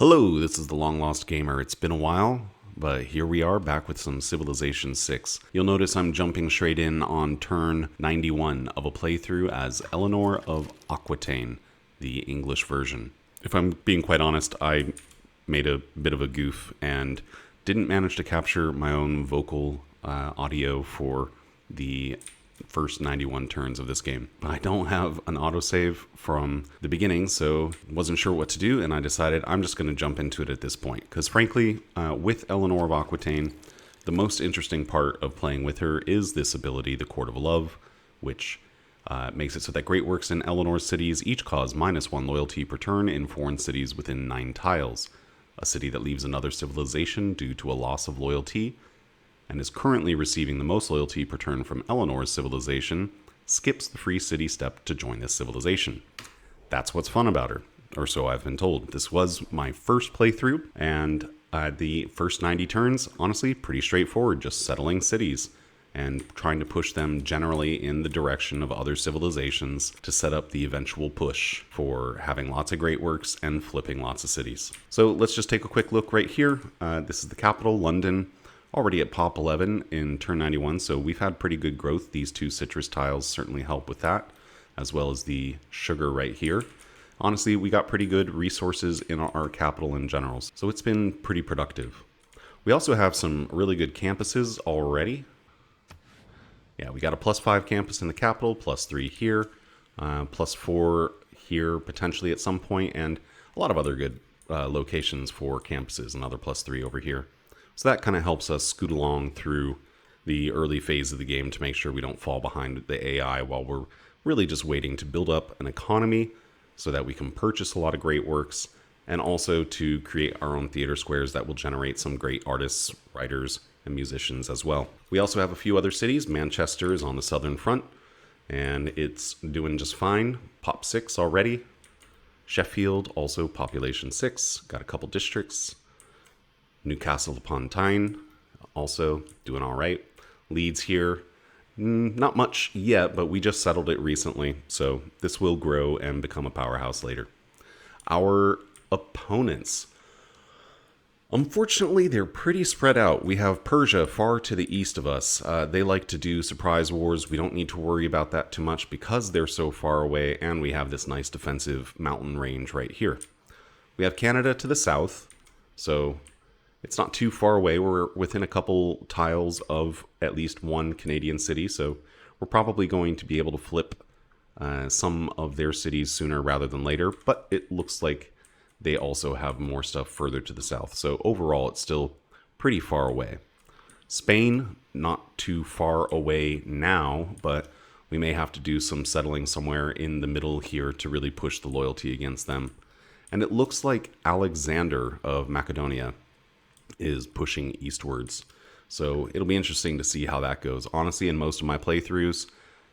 Hello, this is the Long Lost Gamer. It's been a while, but here we are back with some Civilization 6. You'll notice I'm jumping straight in on turn 91 of a playthrough as Eleanor of Aquitaine, the English version. If I'm being quite honest, I made a bit of a goof and didn't manage to capture my own vocal audio for the first 91 turns of this game. I don't have an autosave from the beginning, so wasn't sure what to do, and I decided I'm just going to jump into it at this point. Because frankly, with Eleanor of Aquitaine, the most interesting part of playing with her is this ability, the Court of Love, which makes it so that great works in Eleanor's cities each cause -1 loyalty per turn in foreign cities within 9 tiles. A city that leaves another civilization due to a loss of loyalty and is currently receiving the most loyalty per turn from Eleanor's civilization, skips the free city step to join this civilization. That's what's fun about her, or so I've been told. This was my first playthrough, and the first 90 turns, honestly, pretty straightforward, just settling cities and trying to push them generally in the direction of other civilizations to set up the eventual push for having lots of great works and flipping lots of cities. So let's just take a quick look right here. This is the capital, London. Already at pop 11 in turn 91, so we've had pretty good growth. These 2 citrus tiles certainly help with that, as well as the sugar right here. Honestly, we got pretty good resources in our capital in general, so it's been pretty productive. We also have some really good campuses already. Yeah, we got a +5 campus in the capital, +3 here, +4 here potentially at some point, and a lot of other good locations for campuses, another +3 over here. So that kind of helps us scoot along through the early phase of the game to make sure we don't fall behind the AI while we're really just waiting to build up an economy so that we can purchase a lot of great works and also to create our own theater squares that will generate some great artists, writers, and musicians as well. We also have a few other cities. Manchester is on the southern front and it's doing just fine. Pop 6 already. Sheffield also population 6. Got a couple districts. Newcastle upon Tyne, also doing all right. Leeds here, not much yet, but we just settled it recently, so this will grow and become a powerhouse later. Our opponents, unfortunately, they're pretty spread out. We have Persia far to the east of us. They like to do surprise wars. We don't need to worry about that too much because they're so far away, and we have this nice defensive mountain range right here. We have Canada to the south, so it's not too far away. We're within a couple tiles of at least one Canadian city, so we're probably going to be able to flip some of their cities sooner rather than later, but it looks like they also have more stuff further to the south. So overall, it's still pretty far away. Spain, not too far away now, but we may have to do some settling somewhere in the middle here to really push the loyalty against them. And it looks like Alexander of Macedonia is pushing eastwards. So it'll be interesting to see how that goes. Honestly, in most of my playthroughs,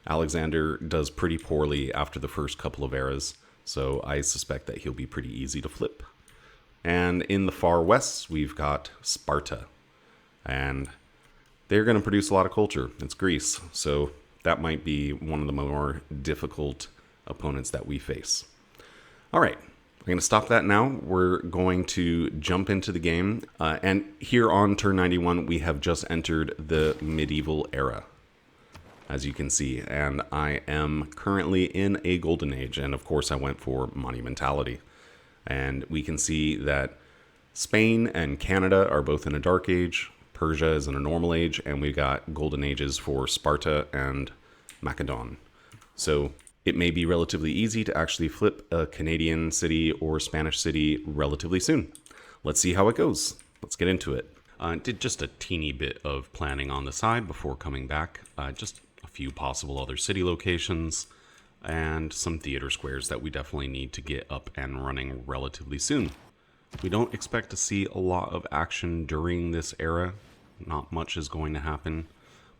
Alexander does pretty poorly after the first couple of eras, so I suspect that he'll be pretty easy to flip. And in the far west, we've got Sparta. And they're going to produce a lot of culture. It's Greece, so that might be one of the more difficult opponents that we face. All right. I'm going to stop that now. We're going to jump into the game. And here on turn 91, we have just entered the medieval era, as you can see. And I am currently in a golden age. And of course, I went for monumentality. And we can see that Spain and Canada are both in a dark age. Persia is in a normal age. And we got golden ages for Sparta and Macedon. So it may be relatively easy to actually flip a Canadian city or Spanish city relatively soon. Let's see how it goes. Let's get into it. Did just a teeny bit of planning on the side before coming back. Just a few possible other city locations and some theater squares that we definitely need to get up and running relatively soon. We don't expect to see a lot of action during this era. Not much is going to happen,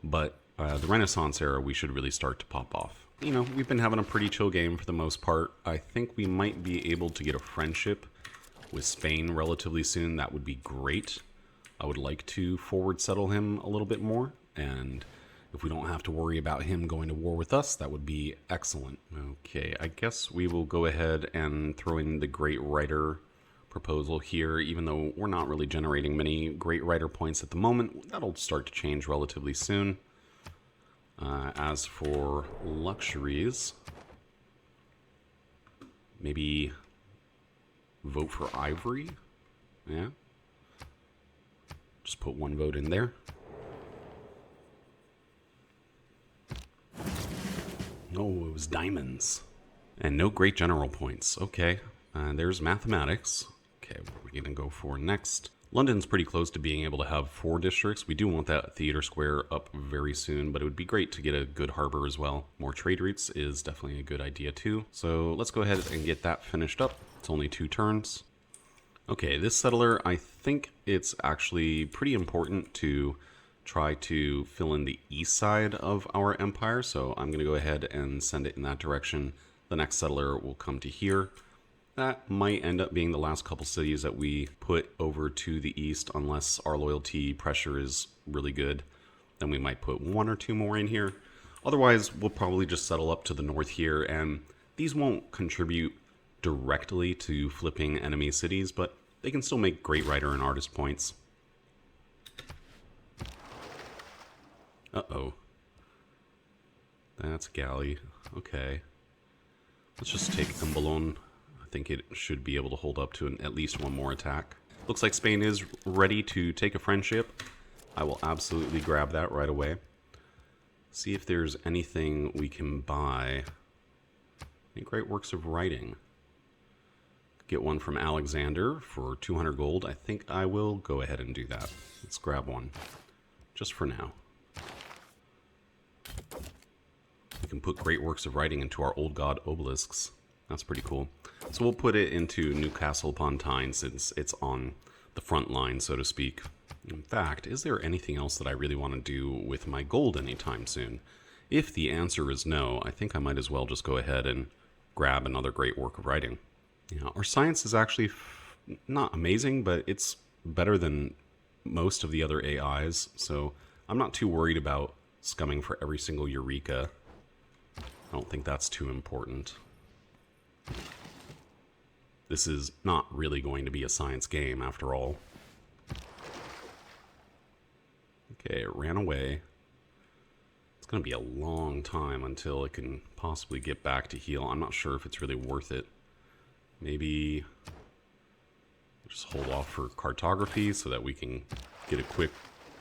but the Renaissance era, we should really start to pop off. You know, we've been having a pretty chill game for the most part. I think we might be able to get a friendship with Spain relatively soon. That would be great. I would like to forward settle him a little bit more. And if we don't have to worry about him going to war with us, that would be excellent. Okay, I guess we will go ahead and throw in the great writer proposal here, even though we're not really generating many great writer points at the moment. That'll start to change relatively soon. As for luxuries, maybe vote for ivory. Yeah. Just put one vote in there. Oh, it was diamonds. And no great general points. Okay. There's mathematics. Okay, what are we going to go for next? London's pretty close to being able to have 4 districts. We do want that theater square up very soon, but it would be great to get a good harbor as well. More trade routes is definitely a good idea too. So let's go ahead and get that finished up. It's only 2 turns. Okay, this settler, I think it's actually pretty important to try to fill in the east side of our empire. So I'm going to go ahead and send it in that direction. The next settler will come to here. That might end up being the last couple cities that we put over to the east, unless our loyalty pressure is really good. Then we might put 1 or 2 more in here. Otherwise, we'll probably just settle up to the north here, and these won't contribute directly to flipping enemy cities, but they can still make great writer and artist points. Uh-oh. That's galley. Okay. Let's just take Embolon. I think it should be able to hold up to at least 1 more attack. Looks like Spain is ready to take a friendship. I will absolutely grab that right away. See if there's anything we can buy. Any great works of writing. Get one from Alexander for 200 gold. I think I will go ahead and do that. Let's grab one. Just for now. We can put great works of writing into our old god obelisks. That's pretty cool. So we'll put it into Newcastle upon Tyne since it's on the front line, so to speak. In fact, is there anything else that I really want to do with my gold anytime soon? If the answer is no, I think I might as well just go ahead and grab another great work of writing. Yeah, our science is actually not amazing, but it's better than most of the other AIs, so I'm not too worried about scumming for every single Eureka. I don't think that's too important. This is not really going to be a science game, after all. Okay, it ran away. It's going to be a long time until it can possibly get back to heal. I'm not sure if it's really worth it. Maybe just hold off for cartography so that we can get a quick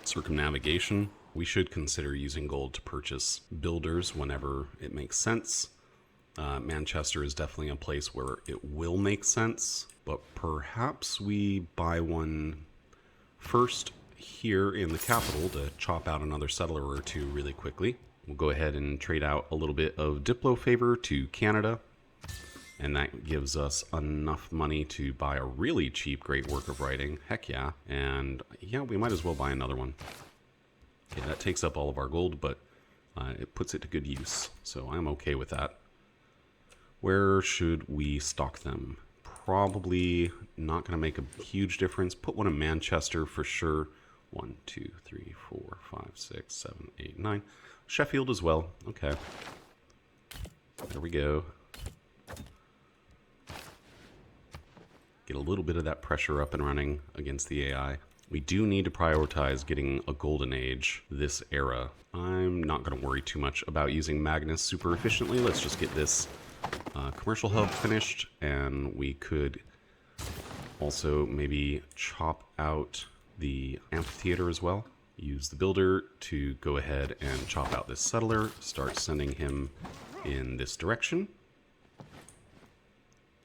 circumnavigation. We should consider using gold to purchase builders whenever it makes sense. Manchester is definitely a place where it will make sense, but perhaps we buy one first here in the capital to chop out another settler or 2 really quickly. We'll go ahead and trade out a little bit of Diplo favor to Canada, and that gives us enough money to buy a really cheap great work of writing. Heck yeah. And yeah, we might as well buy another one. Okay, that takes up all of our gold, but it puts it to good use, so I'm okay with that. Where should we stock them? Probably not going to make a huge difference. Put one in Manchester for sure. 1, 2, 3, 4, 5, 6, 7, 8, 9. Sheffield as well. Okay. There we go. Get a little bit of that pressure up and running against the AI. We do need to prioritize getting a golden age this era. I'm not going to worry too much about using Magnus super efficiently. Let's just get this commercial hub finished, and we could also maybe chop out the amphitheater as well. Use the builder to go ahead and chop out this settler, start sending him in this direction.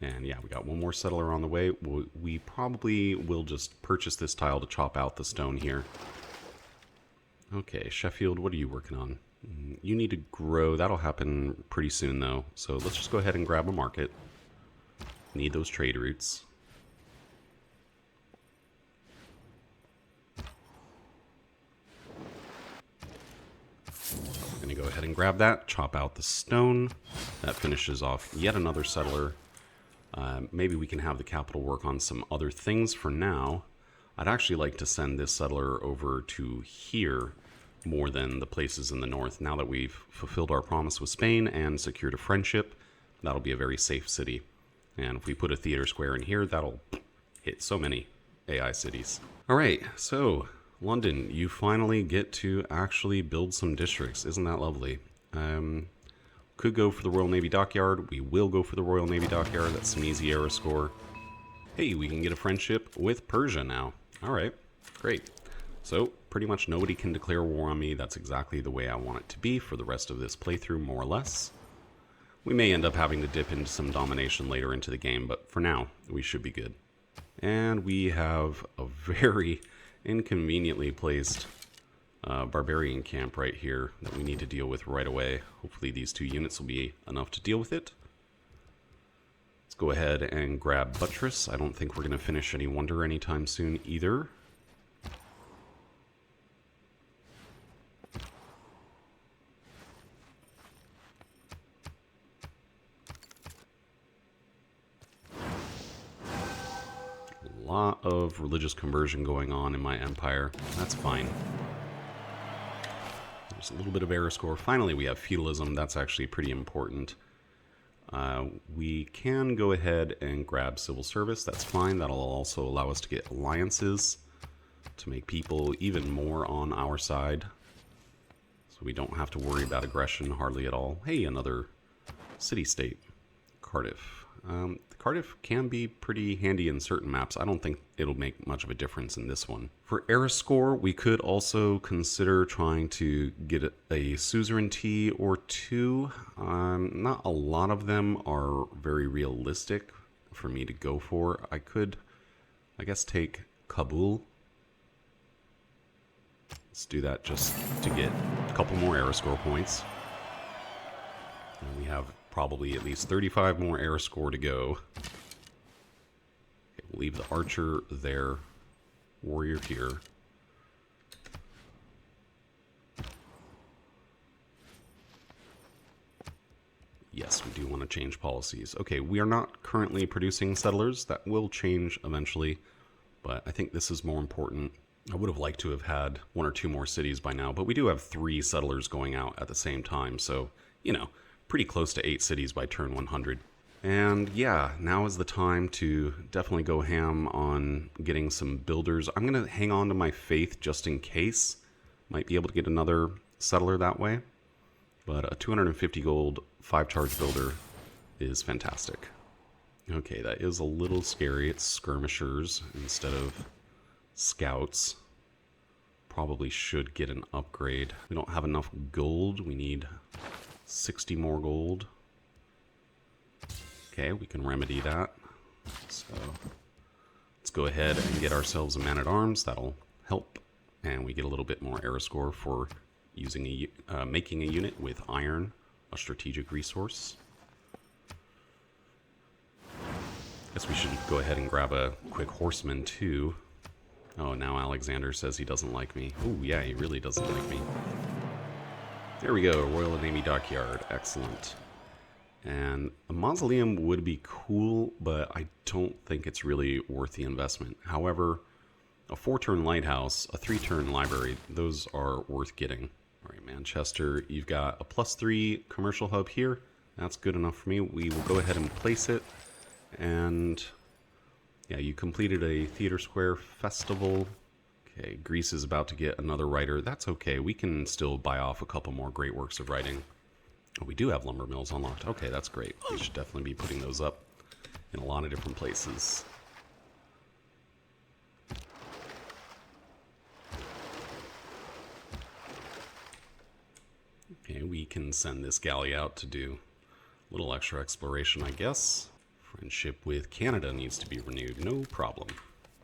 And yeah, we got 1 more settler on the way. We probably will just purchase this tile to chop out the stone here. Okay, Sheffield, what are you working on? You need to grow. That'll happen pretty soon, though. So let's just go ahead and grab a market. Need those trade routes. I'm going to go ahead and grab that, chop out the stone. That finishes off yet another settler. Maybe we can have the capital work on some other things for now. I'd actually like to send this settler over to here more than the places in the north. Now that we've fulfilled our promise with Spain and secured a friendship, that'll be a very safe city. And if we put a theater square in here, that'll hit so many AI cities. All right, so London, you finally get to actually build some districts. Isn't that lovely? Could go for the Royal Navy Dockyard. We will go for the Royal Navy Dockyard. That's some easy era score. Hey, we can get a friendship with Persia now. All right, great. So pretty much nobody can declare war on me. That's exactly the way I want it to be for the rest of this playthrough, more or less. We may end up having to dip into some domination later into the game, but for now, we should be good. And we have a very inconveniently placed barbarian camp right here that we need to deal with right away. Hopefully these 2 units will be enough to deal with it. Let's go ahead and grab Buttress. I don't think we're going to finish any Wonder anytime soon either. A lot of religious conversion going on in my empire. That's fine. There's a little bit of error score. Finally, we have feudalism. That's actually pretty important. We can go ahead and grab civil service. That's fine. That'll also allow us to get alliances to make people even more on our side. So we don't have to worry about aggression hardly at all. Hey, another city-state. Cardiff. Cardiff can be pretty handy in certain maps. I don't think it'll make much of a difference in this one. For era score, we could also consider trying to get a suzerainty or 2. Not a lot of them are very realistic for me to go for. I could, I guess, take Kabul. Let's do that just to get a couple more era score points. And we have probably at least 35 more era score to go. Okay, we'll leave the archer there, warrior here. Yes, we do want to change policies. Okay, we are not currently producing settlers. That will change eventually, but I think this is more important. I would have liked to have had 1 or 2 more cities by now, but we do have 3 settlers going out at the same time, so, you know, pretty close to 8 cities by turn 100. And yeah, now is the time to definitely go ham on getting some builders. I'm going to hang on to my faith just in case. Might be able to get another settler that way. But a 250 gold 5-charge builder is fantastic. Okay, that is a little scary. It's skirmishers instead of scouts. Probably should get an upgrade. We don't have enough gold. We need 60 more gold. Okay, we can remedy that. So let's go ahead and get ourselves a man-at-arms. That'll help. And we get a little bit more era score for using making a unit with iron, a strategic resource. Guess we should go ahead and grab a quick horseman too. Oh, now Alexander says he doesn't like me. Oh yeah, he really doesn't like me. There we go, Royal Navy Dockyard, excellent. And a mausoleum would be cool, but I don't think it's really worth the investment. However, a 4-turn lighthouse, a 3-turn library, those are worth getting. All right, Manchester, you've got a +3 commercial hub here. That's good enough for me. We will go ahead and place it. And yeah, you completed a theater square festival. Okay, Greece is about to get another writer. That's okay. We can still buy off a couple more great works of writing. Oh, we do have lumber mills unlocked. Okay, that's great. We should definitely be putting those up in a lot of different places. Okay, we can send this galley out to do a little extra exploration, I guess. Friendship with Canada needs to be renewed. No problem.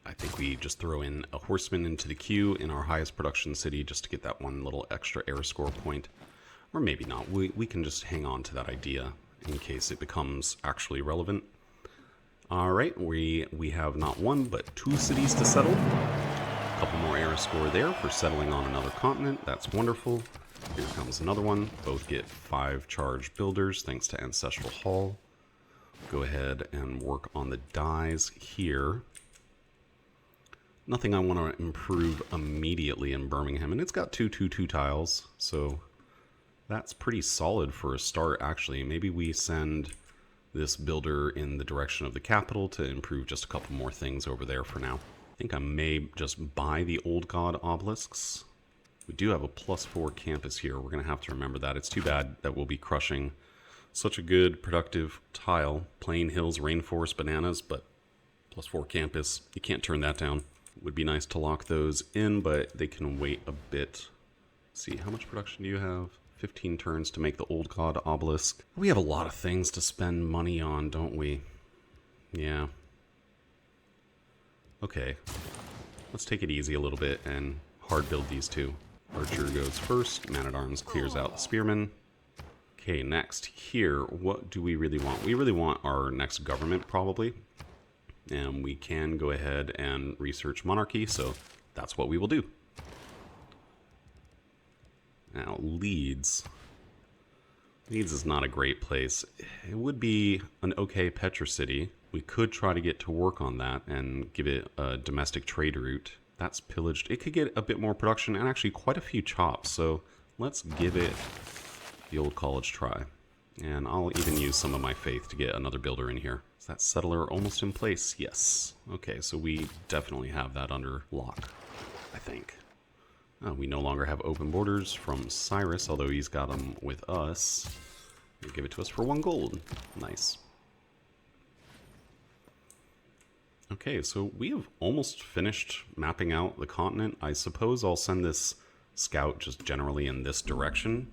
I think we just throw in a horseman into the queue in our highest production city just to get that one little extra air score point. Or maybe not. We can just hang on to that idea in case it becomes actually relevant. Alright, we have not 1 but 2 cities to settle. A couple more air score there for settling on another continent. That's wonderful. Here comes another one. Both get 5 charge builders thanks to Ancestral Hall. Go ahead and work on the dies here. Nothing I want to improve immediately in Birmingham, and it's got 2/2/2 tiles, so that's pretty solid for a start, actually. Maybe we send this builder in the direction of the capital to improve just a couple more things over there for now. I think I may just buy the Old God obelisks. We do have a +4 campus here. We're going to have to remember that. It's too bad that we'll be crushing such a good, productive tile. Plain hills, rainforest, bananas, but +4 campus. You can't turn that down. Would be nice to lock those in, but they can wait a bit. Let's see, how much production do you have? 15 turns to make the Old God obelisk. We have a lot of things to spend money on, don't we? Yeah. Okay. Let's take it easy a little bit and hard build these two. Archer goes first. Man-at-Arms clears out the Spearman. Okay, next. Here, what do we really want? We really want our next government, probably. And we can go ahead and research monarchy, so that's what we will do. Now, Leeds. Leeds is not a great place. It would be an okay Petra city. We could try to get to work on that and give it a domestic trade route. That's pillaged. It could get a bit more production and actually quite a few chops, so let's give it the old college try. And I'll even use some of my faith to get another builder in here. Is that settler almost in place? Yes. Okay, so we definitely have that under lock, I think. We no longer have open borders from Cyrus, although he's got them with us. He'll give it to us for 1 gold. Nice. Okay, so we have almost finished mapping out the continent. I suppose I'll send this scout just generally in this direction.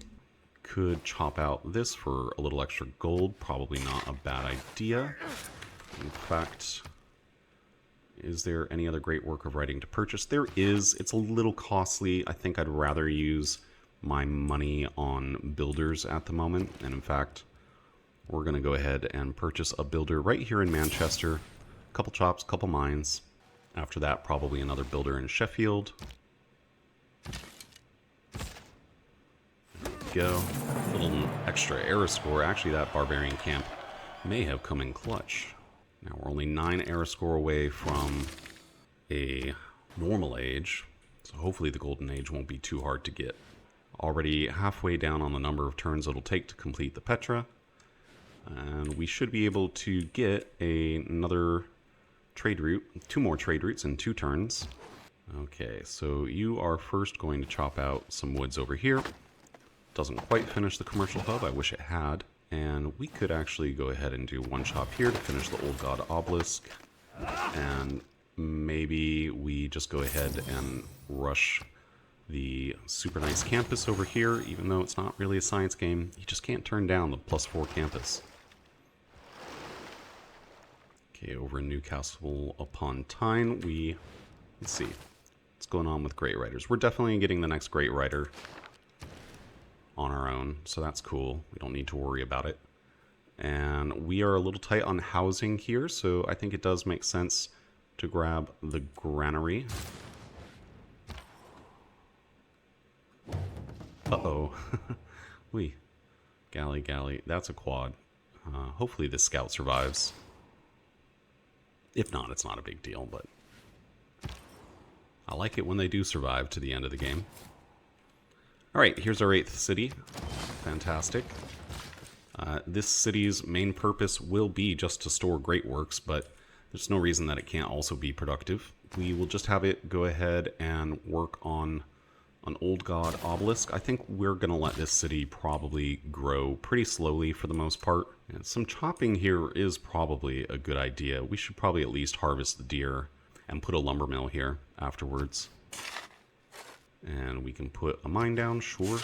Could chop out this for a little extra gold. Probably not a bad idea. In fact, is there any other great work of writing to purchase? There is. It's a little costly. I think I'd rather use my money on builders at the moment. And in fact, we're going to go ahead and purchase a builder right here in Manchester. Couple chops, couple mines. After that, probably another builder in Sheffield. There we go. A little extra era score. Actually, that barbarian camp may have come in clutch. Now we're only 9 era score away from a normal age, so hopefully the golden age won't be too hard to get. Already halfway down on the number of turns it'll take to complete the Petra, and we should be able to get another trade route, 2 more trade routes in 2 turns. Okay, so you are first going to chop out some woods over here. Doesn't quite finish the commercial hub, I wish it had. And we could actually go ahead and do 1 chop here to finish the Old God obelisk. And maybe we just go ahead and rush the super nice campus over here, even though it's not really a science game. You just can't turn down the +4 campus. Okay, over in Newcastle upon Tyne, let's see what's going on with Great Writers. We're definitely getting the next Great Writer on our own, so that's cool. We don't need to worry about it. And we are a little tight on housing here, so I think it does make sense to grab the granary. Uh-oh. Galley. That's a quad. Hopefully this scout survives. If not, it's not a big deal, but I like it when they do survive to the end of the game. Alright, here's our 8th city. Fantastic. This city's main purpose will be just to store great works, but there's no reason that it can't also be productive. We will just have it go ahead and work on an Old God obelisk. I think we're going to let this city probably grow pretty slowly for the most part. And some chopping here is probably a good idea. We should probably at least harvest the deer and put a lumber mill here afterwards. And we can put a mine down, sure.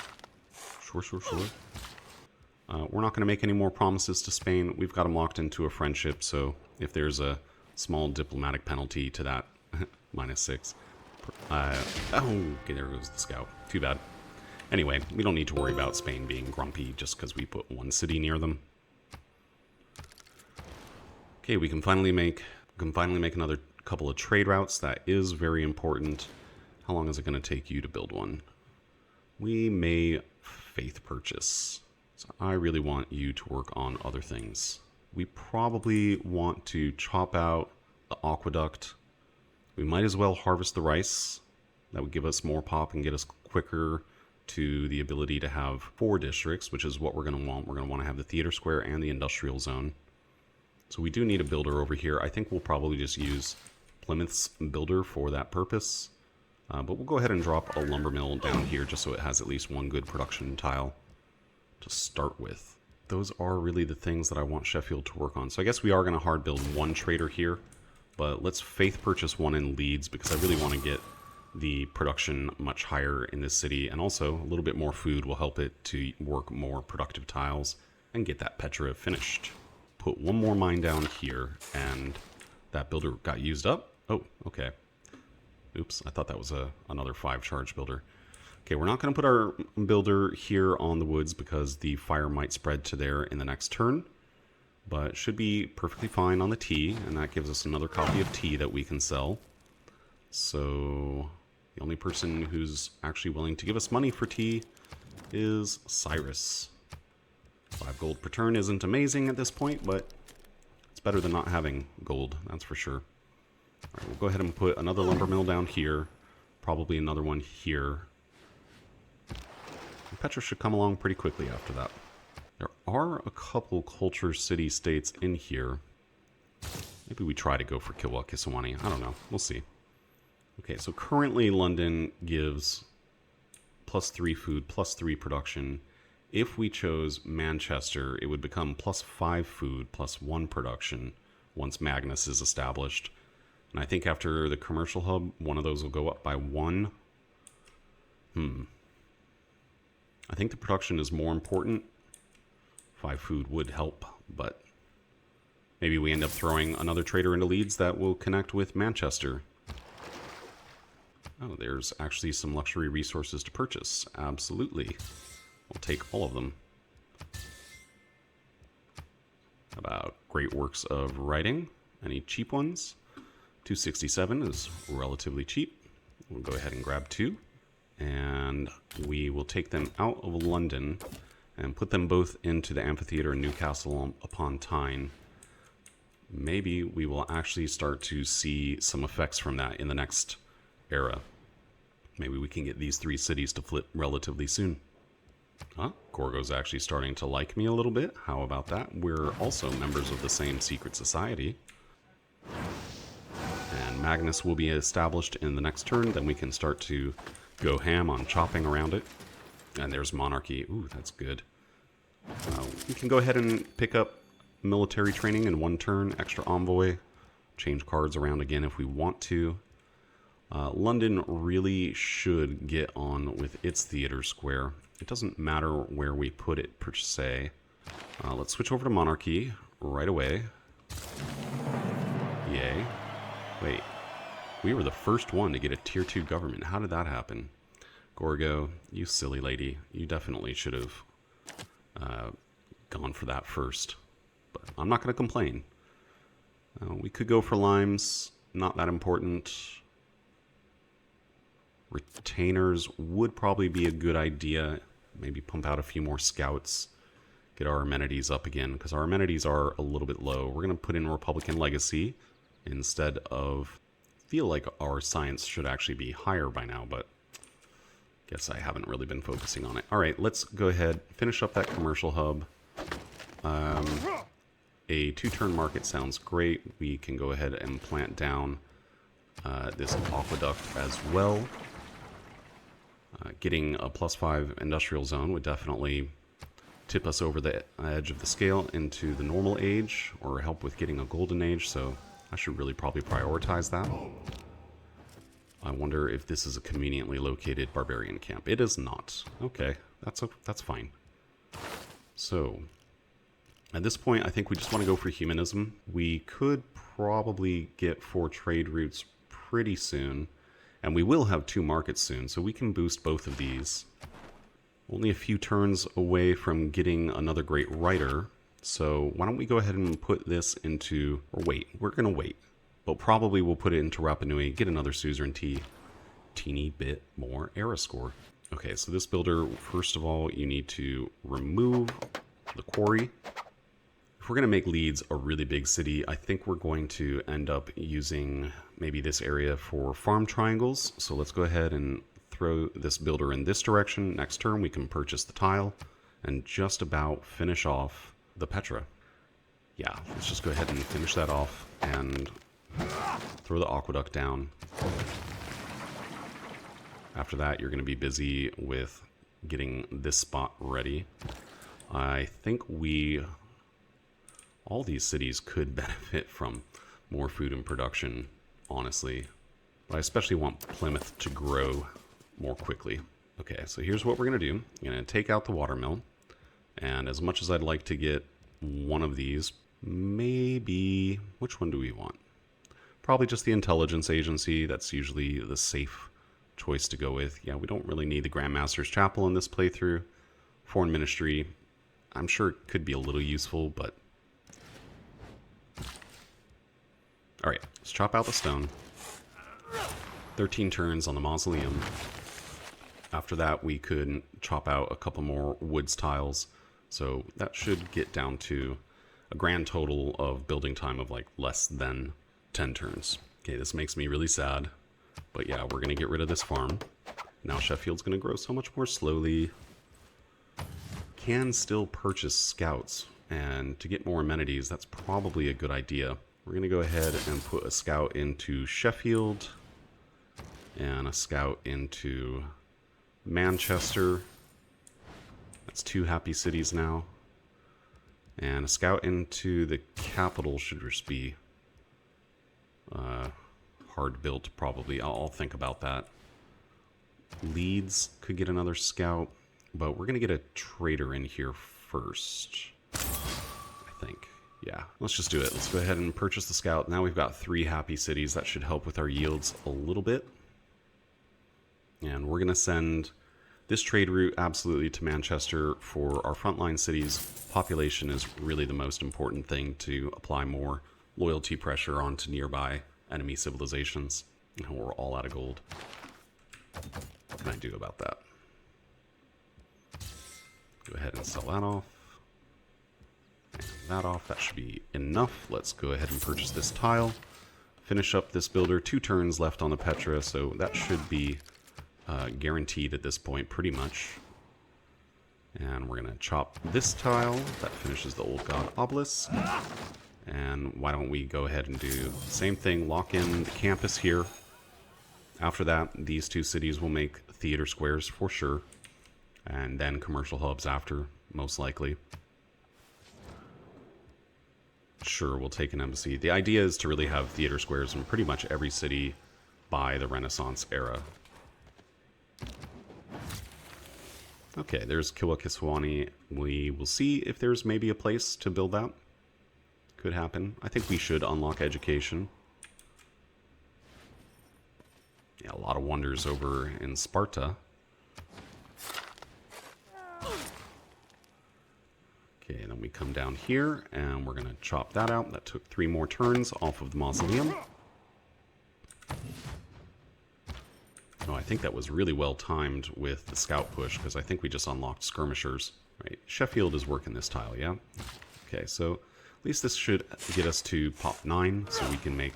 We're not going to make any more promises to Spain. We've got them locked into a friendship, so if there's a small diplomatic penalty to that, -6. Okay, there goes the scout. Too bad. Anyway, we don't need to worry about Spain being grumpy just because we put 1 city near them. Okay, we can finally make another couple of trade routes. That is very important. How long is it going to take you to build one? We may faith purchase. So I really want you to work on other things. We probably want to chop out the aqueduct. We might as well harvest the rice. That would give us more pop and get us quicker to the ability to have 4 districts, which is what we're going to want. We're going to want to have the theater square and the industrial zone. So we do need a builder over here. I think we'll probably just use Plymouth's builder for that purpose. But we'll go ahead and drop a lumber mill down here just so it has at least one good production tile to start with. Those are really the things that I want Sheffield to work on. So I guess we are going to hard build one trader here, but let's faith purchase one in Leeds because I really want to get the production much higher in this city, and also a little bit more food will help it to work more productive tiles and get that Petra finished. Put one more mine down here, and that builder got used up. Oh, okay. Oops, I thought that was another 5 charge builder. Okay, we're not going to put our builder here on the woods because the fire might spread to there in the next turn, but should be perfectly fine on the tea, and that gives us another copy of tea that we can sell. So the only person who's actually willing to give us money for tea is Cyrus. 5 gold per turn isn't amazing at this point, but it's better than not having gold, that's for sure. All right, we'll go ahead and put another lumber mill down here, probably another one here. And Petra should come along pretty quickly after that. There are a couple culture city-states in here. Maybe we try to go for Kilwa Kisawani. I don't know. We'll see. Okay, so currently London gives +3 food, +3 production. If we chose Manchester, it would become +5 food, +1 production once Magnus is established. And I think after the commercial hub, one of those will go up by 1. I think the production is more important. 5 food would help, but maybe we end up throwing another trader into Leeds that will connect with Manchester. Oh, there's actually some luxury resources to purchase. Absolutely. We'll take all of them. How about great works of writing? Any cheap ones? 267 is relatively cheap. We'll go ahead and grab 2. And we will take them out of London and put them both into the amphitheater in Newcastle upon Tyne. Maybe we will actually start to see some effects from that in the next era. Maybe we can get these 3 cities to flip relatively soon. Gorgo's actually starting to like me a little bit. How about that? We're also members of the same secret society. And Magnus will be established in the next turn. Then we can start to go ham on chopping around it. And there's monarchy. Ooh, that's good. We can go ahead and pick up military training in 1 turn. Extra envoy. Change cards around again if we want to. London really should get on with its theater square. It doesn't matter where we put it per se. Let's switch over to monarchy right away. Yay. Wait, we were the first one to get a tier 2 government. How did that happen? Gorgo, you silly lady. You definitely should have gone for that first. But I'm not going to complain. We could go for limes. Not that important. Retainers would probably be a good idea. Maybe pump out a few more scouts. Get our amenities up again, because our amenities are a little bit low. We're going to put in Republican Legacy instead of... I feel like our science should actually be higher by now, but guess I haven't really been focusing on it. All right, let's go ahead, finish up that commercial hub. A 2-turn market sounds great. We can go ahead and plant down this aqueduct as well. Getting a +5 industrial zone would definitely tip us over the edge of the scale into the normal age, or help with getting a golden age, so I should really probably prioritize that. I wonder if this is a conveniently located barbarian camp. It is not. Okay, that's fine. So, at this point, I think we just want to go for humanism. We could probably get 4 trade routes pretty soon. And we will have 2 markets soon, so we can boost both of these. Only a few turns away from getting another great writer. So why don't we go ahead and put this into... Or wait, we're going to wait. But probably we'll put it into Rapa Nui, get another suzerainty. Teeny bit more era score. Okay, so this builder, first of all, you need to remove the quarry. If we're going to make Leeds a really big city, I think we're going to end up using maybe this area for farm triangles. So let's go ahead and throw this builder in this direction. Next turn we can purchase the tile and just about finish off the Petra. yeah, let's just go ahead and finish that off and throw the aqueduct down. After that, you're going to be busy with getting this spot ready. I think all these cities could benefit from more food and production, honestly. But I especially want Plymouth to grow more quickly. Okay, so here's what we're going to do. I'm going to take out the watermill. And as much as I'd like to get one of these, maybe... which one do we want? Probably just the intelligence agency. That's usually the safe choice to go with. Yeah, we don't really need the Grandmaster's Chapel in this playthrough. Foreign Ministry, I'm sure it could be a little useful, but... Alright, let's chop out the stone. 13 turns on the mausoleum. After that, we could chop out a couple more woods tiles. So that should get down to a grand total of building time of like less than 10 turns. Okay, this makes me really sad. But yeah, we're going to get rid of this farm. Now Sheffield's going to grow so much more slowly. Can still purchase scouts. And to get more amenities, that's probably a good idea. We're going to go ahead and put a scout into Sheffield. And a scout into Manchester. That's 2 happy cities now. And a scout into the capital should just be hard built, probably. I'll think about that. Leeds could get another scout, but we're going to get a trader in here first, I think. Yeah, let's just do it. Let's go ahead and purchase the scout. Now we've got 3 happy cities. That should help with our yields a little bit. And we're going to send this trade route absolutely to Manchester. For our frontline cities, population is really the most important thing to apply more loyalty pressure onto nearby enemy civilizations. And we're all out of gold. What can I do about that? Go ahead and sell that off. And that off. That should be enough. Let's go ahead and purchase this tile. Finish up this builder. 2 turns left on the Petra, so that should be guaranteed at this point, pretty much. And we're going to chop this tile. That finishes the Old God Obelisk. And why don't we go ahead and do the same thing, lock in the campus here. After that, these 2 cities will make theater squares for sure. And then commercial hubs after, most likely. Sure, we'll take an embassy. The idea is to really have theater squares in pretty much every city by the Renaissance era. Okay, there's Kiwakiswani. We will see if there's maybe a place to build that. Could happen. I think we should unlock education. Yeah, a lot of wonders over in Sparta. Okay, then we come down here, and we're going to chop that out. That took 3 more turns off of the mausoleum. Oh, I think that was really well timed with the scout push, because I think we just unlocked skirmishers. Right, Sheffield is working this tile, yeah? Okay, so at least this should get us to pop 9, so we can make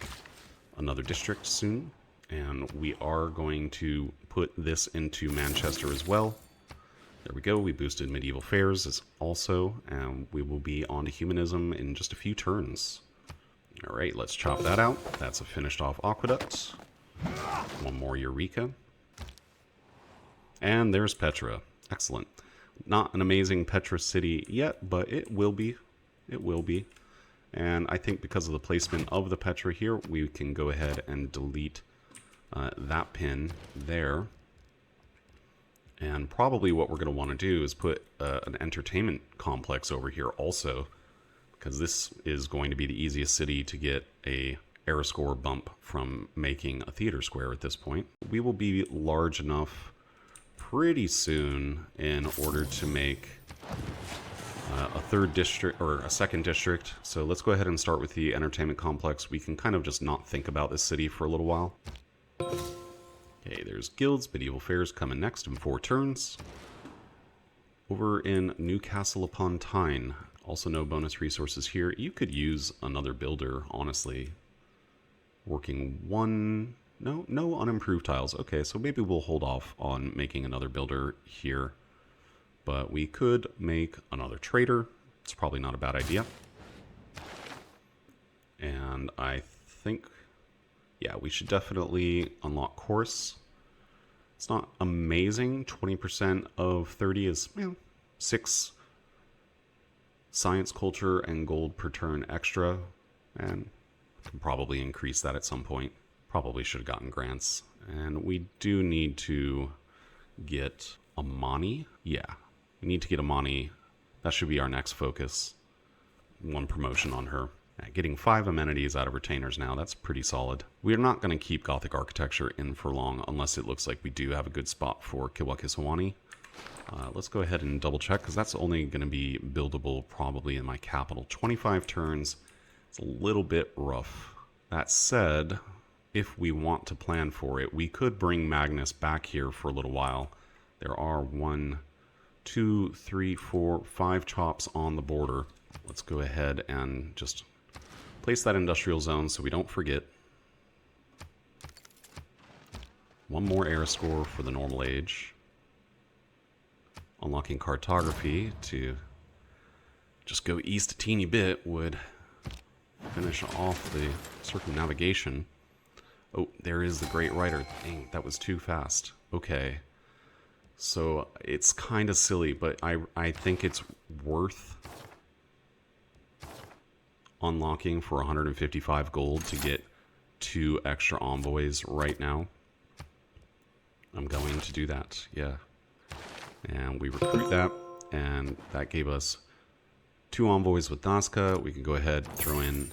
another district soon. And we are going to put this into Manchester as well. There we go, we boosted medieval fairs as also, and we will be on to humanism in just a few turns. Alright, let's chop that out. That's a finished off aqueduct. 1 more Eureka. And there's Petra. Excellent. Not an amazing Petra city yet, but it will be. It will be. And I think because of the placement of the Petra here, we can go ahead and delete that pin there. And probably what we're going to want to do is put an entertainment complex over here also, because this is going to be the easiest city to get a era score bump from making a theater square at this point. We will be large enough pretty soon in order to make a 3rd district or a 2nd district. So let's go ahead and start with the entertainment complex. We can kind of just not think about this city for a little while. Okay, there's guilds, medieval fairs coming next in 4 turns. Over in Newcastle upon Tyne, also no bonus resources here. You could use another builder, honestly. Working 1... No unimproved tiles. Okay, so maybe we'll hold off on making another builder here. But we could make another trader. It's probably not a bad idea. And I think, yeah, we should definitely unlock course. It's not amazing. 20% of 30 is, 6 science, culture, and gold per turn extra. And can probably increase that at some point. Probably should have gotten grants. And we do need to get Amani. Yeah, we need to get Amani. That should be our next focus. 1 promotion on her. Getting 5 amenities out of retainers now, that's pretty solid. We're not going to keep Gothic architecture in for long unless it looks like we do have a good spot for Kiwakisawani. Let's go ahead and double check because that's only going to be buildable probably in my capital. 25 turns. It's a little bit rough. That said, if we want to plan for it, we could bring Magnus back here for a little while. There are 1, 2, 3, 4, 5 chops on the border. Let's go ahead and just place that industrial zone so we don't forget. 1 more era score for the normal age. Unlocking cartography to just go east a teeny bit would finish off the circumnavigation. Oh, there is the Great Rider. Dang, that was too fast. Okay. So it's kind of silly, but I think it's worth unlocking for 155 gold to get 2 extra envoys right now. I'm going to do that, yeah. And we recruit that, and that gave us 2 envoys with Nazca. We can go ahead, throw in...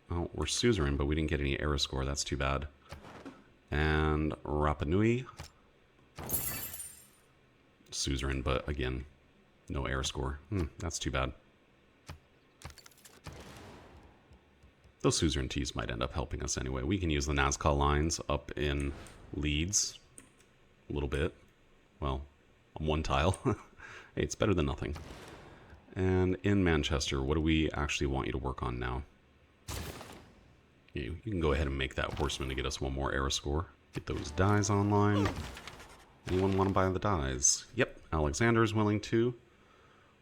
Oh, we're suzerain, but we didn't get any era score. That's too bad. And Rapa Nui. Suzerain, but again, no era score. That's too bad. Those suzerainties might end up helping us anyway. We can use the Nazca lines up in Leeds a little bit. Well, on 1 tile. Hey, it's better than nothing. And in Manchester, what do we actually want you to work on now? You can go ahead and make that horseman to get us 1 more era score. Get those dies online. Anyone want to buy the dies? Yep, Alexander's willing to.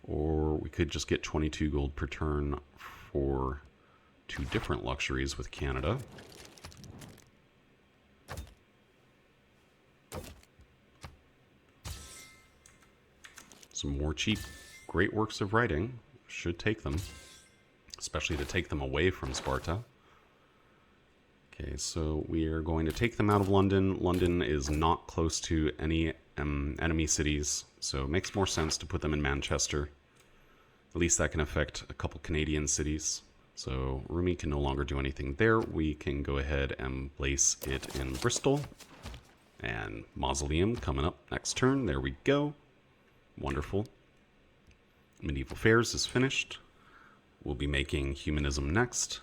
Or we could just get 22 gold per turn for 2 different luxuries with Canada. Some more cheap, great works of writing. Should take them. Especially to take them away from Sparta. Okay, so we are going to take them out of London. London is not close to any enemy cities, so it makes more sense to put them in Manchester. At least that can affect a couple Canadian cities. So Rumi can no longer do anything there. We can go ahead and place it in Bristol. And Mausoleum coming up next turn. There we go. Wonderful. Medieval Fairs is finished. We'll be making Humanism next.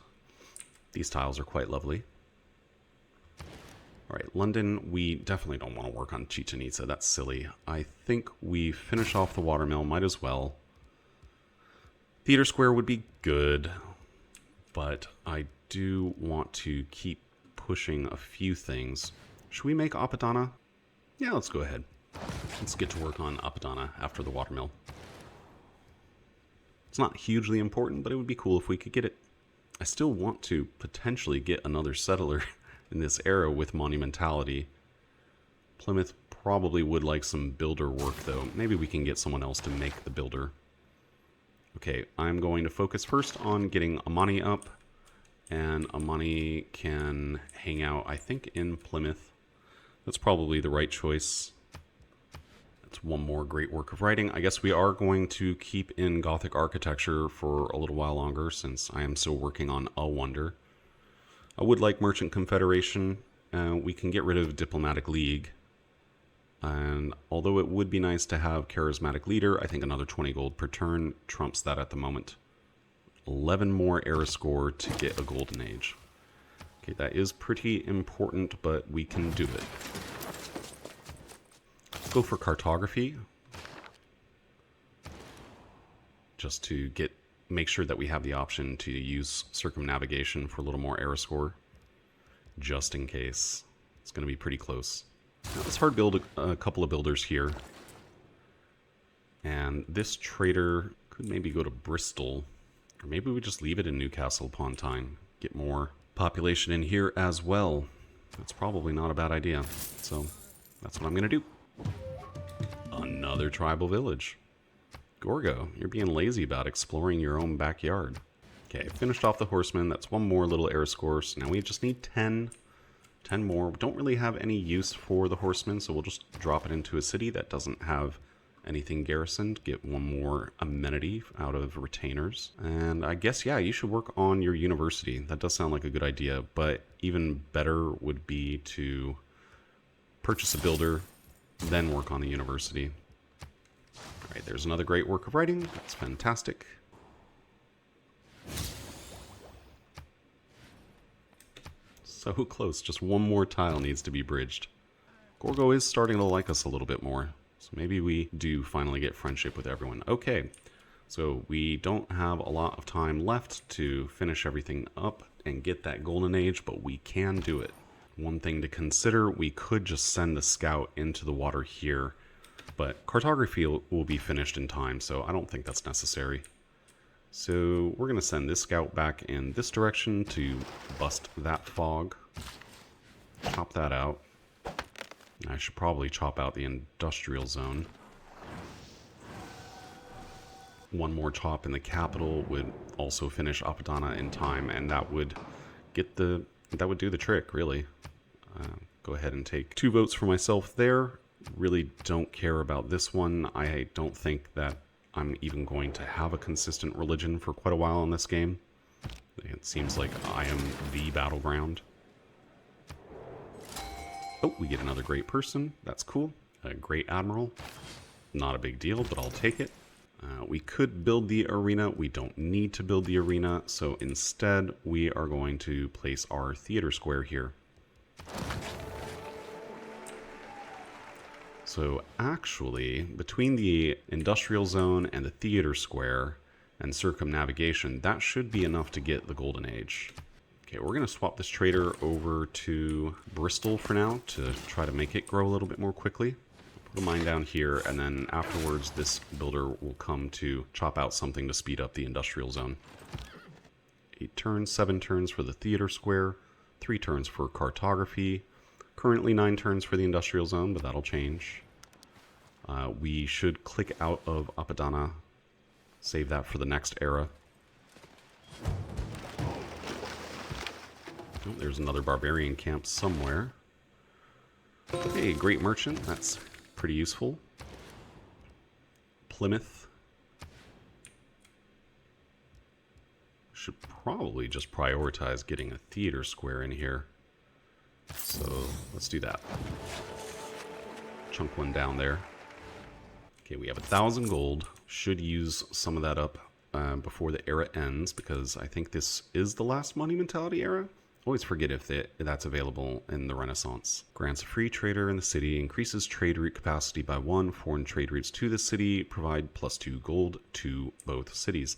These tiles are quite lovely. All right, London, we definitely don't want to work on Chichen Itza. That's silly. I think we finish off the watermill. Might as well. Theater Square would be good, but I do want to keep pushing a few things. Should we make Apadana? Yeah, let's go ahead. Let's get to work on Apadana after the watermill. It's not hugely important, but it would be cool if we could get it. I still want to potentially get another settler in this era with monumentality. Plymouth probably would like some builder work, though. Maybe we can get someone else to make the builder. Okay, I'm going to focus first on getting Amani up. And Amani can hang out, I think, in Plymouth. That's probably the right choice. That's 1 more great work of writing. I guess we are going to keep in Gothic architecture for a little while longer, since I am still working on a wonder. I would like Merchant Confederation. We can get rid of Diplomatic League. And although it would be nice to have Charismatic Leader, I think another 20 gold per turn trumps that at the moment. 11 more era score to get a Golden Age. Okay, that is pretty important, but we can do it. Let's go for Cartography. Just to make sure that we have the option to use circumnavigation for a little more era score. Just in case. It's going to be pretty close. Now, let's hard build a couple of builders here. And this trader could maybe go to Bristol. Or maybe we just leave it in Newcastle upon Tyne. Get more population in here as well. That's probably not a bad idea. So that's what I'm going to do. Another tribal village. Gorgo, you're being lazy about exploring your own backyard. Okay, finished off the horsemen. That's one more little air score. So now we just need 10. 10 more. We don't really have any use for the horsemen, so we'll just drop it into a city that doesn't have anything garrisoned. Get one more amenity out of retainers. And I guess, yeah, you should work on your university. That does sound like a good idea, but even better would be to purchase a builder, then work on the university. All right, there's another great work of writing. That's fantastic. So close. Just one more tile needs to be bridged. Gorgo is starting to like us a little bit more. So maybe we do finally get friendship with everyone. Okay, so we don't have a lot of time left to finish everything up and get that golden age, but we can do it. One thing to consider, we could just send the scout into the water here, but cartography will be finished in time, so I don't think that's necessary. So we're going to send this scout back in this direction to bust that fog. Chop that out. I should probably chop out the industrial zone. One more chop in the capital would also finish Apadana in time, and that would do the trick, really. Go ahead and take 2 votes for myself there. Really don't care about this one. I don't think that I'm even going to have a consistent religion for quite a while in this game. It seems like I am the battleground. Oh, we get another great person. That's cool. A great admiral. Not a big deal, but I'll take it. We could build the arena. We don't need to build the arena, so instead we are going to place our theater square here. So actually, between the industrial zone and the theater square and circumnavigation, that should be enough to get the golden age. Okay, we're going to swap this trader over to Bristol for now to try to make it grow a little bit more quickly. Put a mine down here, and then afterwards this builder will come to chop out something to speed up the industrial zone. 8 turns, 7 turns for the theater square, 3 turns for cartography. Currently 9 turns for the industrial zone, but that'll change. We should click out of Apadana, save that for the next era. Oh, there's another barbarian camp somewhere. Okay, great merchant, that's pretty useful. Plymouth. Should probably just prioritize getting a theater square in here. So let's do that. Chunk one down there. Okay, we have 1,000 gold. Should use some of that up before the era ends, because I think this is the last money mentality era. Always forget if that's available in the Renaissance. Grants a free trader in the city, increases trade route capacity by 1. Foreign trade routes to the city provide +2 gold to both cities.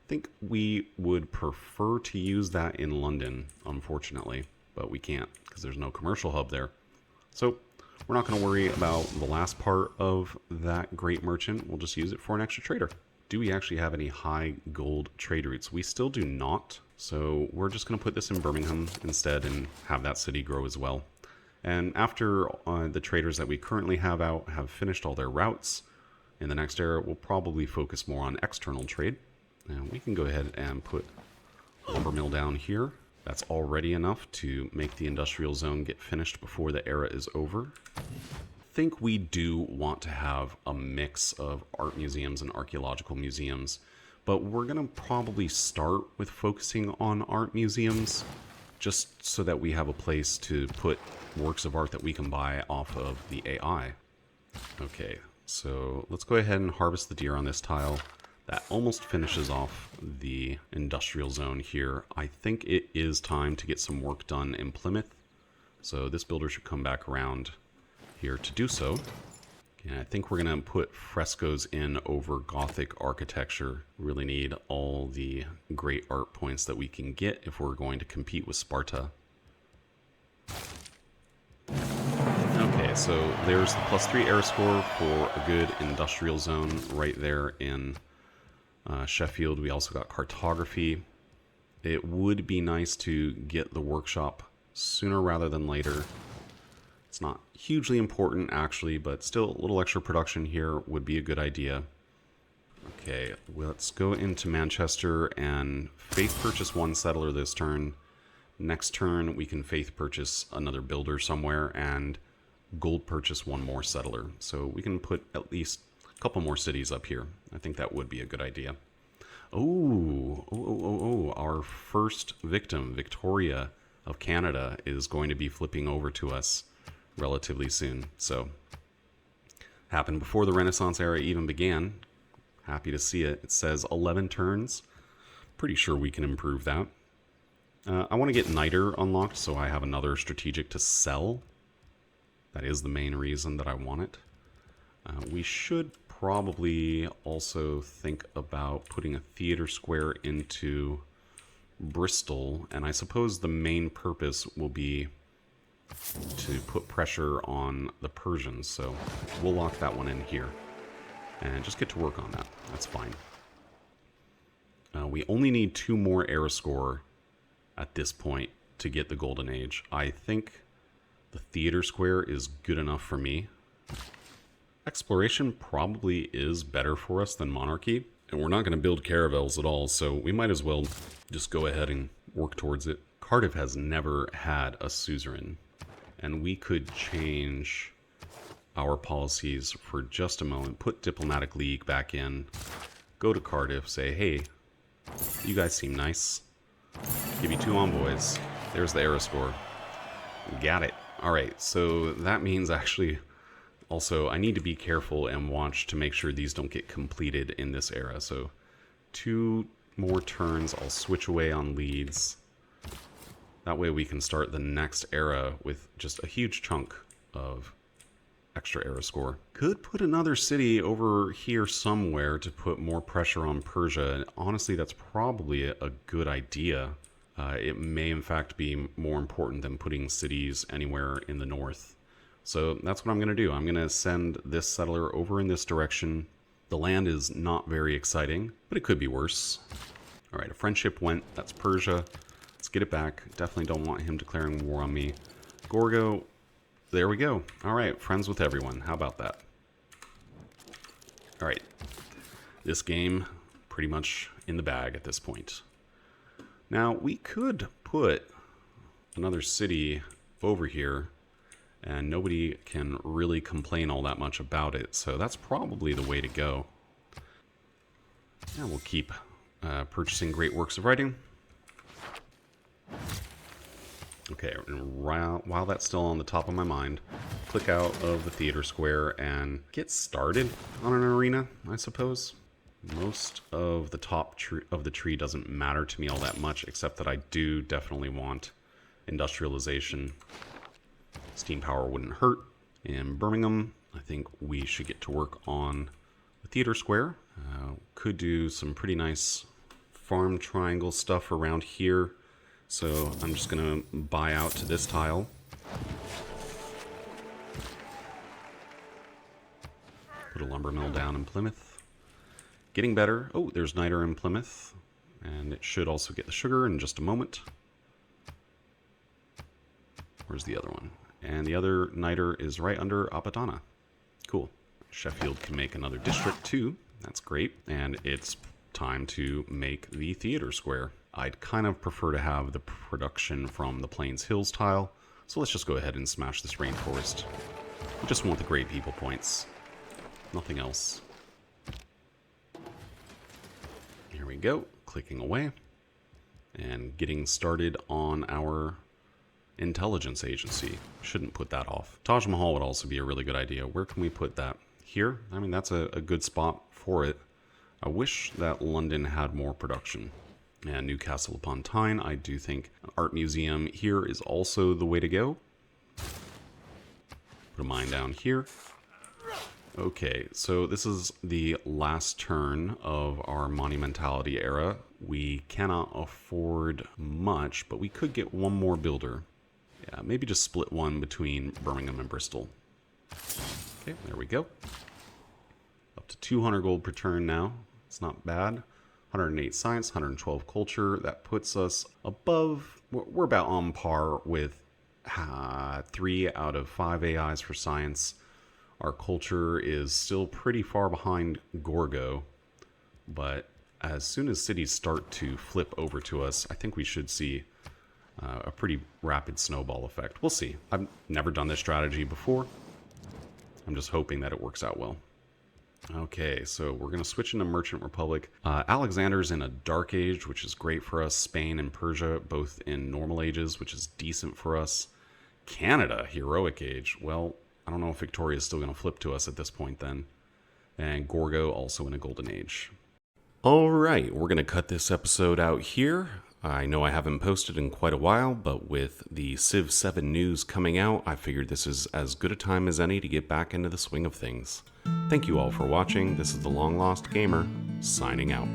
I think we would prefer to use that in London, unfortunately, but we can't because there's no commercial hub there. So we're not going to worry about the last part of that great merchant. We'll just use it for an extra trader. Do we actually have any high gold trade routes? We still do not. So we're just going to put this in Birmingham instead and have that city grow as well. And after the traders that we currently have out have finished all their routes, in the next era we'll probably focus more on external trade. And we can go ahead and put a lumber mill down here. That's already enough to make the industrial zone get finished before the era is over. I think we do want to have a mix of art museums and archaeological museums, but we're going to probably start with focusing on art museums just so that we have a place to put works of art that we can buy off of the AI. Okay, so let's go ahead and harvest the deer on this tile. That almost finishes off the industrial zone here. I think it is time to get some work done in Plymouth. So this builder should come back around here to do so. And I think we're going to put frescoes in over Gothic architecture. Really need all the great art points that we can get if we're going to compete with Sparta. Okay, so there's the +3 era score for a good industrial zone right there in Sheffield. We also got cartography. It would be nice to get the workshop sooner rather than later. It's not hugely important, actually, but still a little extra production here would be a good idea. Okay, let's go into Manchester and faith purchase one settler this turn. Next turn, we can faith purchase another builder somewhere and gold purchase one more settler. So we can put at least a couple more cities up here. I think that would be a good idea. Our first victim, Victoria of Canada, is going to be flipping over to us relatively soon. So, happened before the Renaissance era even began. Happy to see it. It says 11 turns. Pretty sure we can improve that. I want to get Niter unlocked so I have another strategic to sell. That is the main reason that I want it. We should probably also think about putting a theater square into Bristol, and I suppose the main purpose will be to put pressure on the Persians, so we'll lock that one in here and just get to work on that. That's fine. We only need 2 more era score at this point to get the Golden Age. I think the theater square is good enough for me. Exploration probably is better for us than monarchy, and we're not going to build caravels at all, so we might as well just go ahead and work towards it. Cardiff has never had a suzerain, and we could change our policies for just a moment, put Diplomatic League back in, go to Cardiff, say, hey, you guys seem nice. Give you 2 envoys. There's the era score. Got it. Alright, so that means actually also I need to be careful and watch to make sure these don't get completed in this era. So 2 more turns, I'll switch away on leads. That way we can start the next era with just a huge chunk of extra era score. Could put another city over here somewhere to put more pressure on Persia. And honestly, that's probably a good idea. It may in fact be more important than putting cities anywhere in the north. So that's what I'm going to do. I'm going to send this settler over in this direction. The land is not very exciting, but it could be worse. All right, a friendship went. That's Persia. Let's get it back. Definitely don't want him declaring war on me. Gorgo. There we go. All right, friends with everyone. How about that? All right. This game pretty much in the bag at this point. Now, we could put another city over here, and nobody can really complain all that much about it, so that's probably the way to go. And we'll keep purchasing great works of writing. Okay, and while that's still on the top of my mind, click out of the theater square and get started on an arena, I suppose. Most of the top of the tree doesn't matter to me all that much, except that I do definitely want industrialization. Steam power wouldn't hurt. In Birmingham, I think we should get to work on the theater square. Could do some pretty nice farm triangle stuff around here. So I'm just going to buy out to this tile. Put a lumber mill down in Plymouth. Getting better. Oh, there's Niter in Plymouth. And it should also get the sugar in just a moment. Where's the other one? And the other Niter is right under Apadana. Cool. Sheffield can make another district too. That's great. And it's time to make the theater square. I'd kind of prefer to have the production from the Plains Hills tile, so let's just go ahead and smash this rainforest. We just want the great people points. Nothing else. Here we go, clicking away. And getting started on our intelligence agency. Shouldn't put that off. Taj Mahal would also be a really good idea. Where can we put that? Here? I mean, that's a good spot for it. I wish that London had more production. And Newcastle upon Tyne, I do think an art museum here is also the way to go. Put a mine down here. Okay, so this is the last turn of our monumentality era. We cannot afford much, but we could get one more builder. Yeah, maybe just split one between Birmingham and Bristol. Okay, there we go. Up to 200 gold per turn now. It's not bad. 108 science, 112 culture. That puts us above, we're about on par with 3 out of 5 AIs for science. Our culture is still pretty far behind Gorgo, but as soon as cities start to flip over to us, I think we should see a pretty rapid snowball effect. We'll see. I've never done this strategy before. I'm just hoping that it works out well. Okay, so we're going to switch into Merchant Republic. Alexander's in a Dark Age, which is great for us. Spain and Persia, both in Normal Ages, which is decent for us. Canada, Heroic Age. Well, I don't know if Victoria's still going to flip to us at this point then. And Gorgo also in a Golden Age. Alright, we're going to cut this episode out here. I know I haven't posted in quite a while, but with the Civ 7 news coming out, I figured this is as good a time as any to get back into the swing of things. Thank you all for watching. This is the Long Lost Gamer, signing out.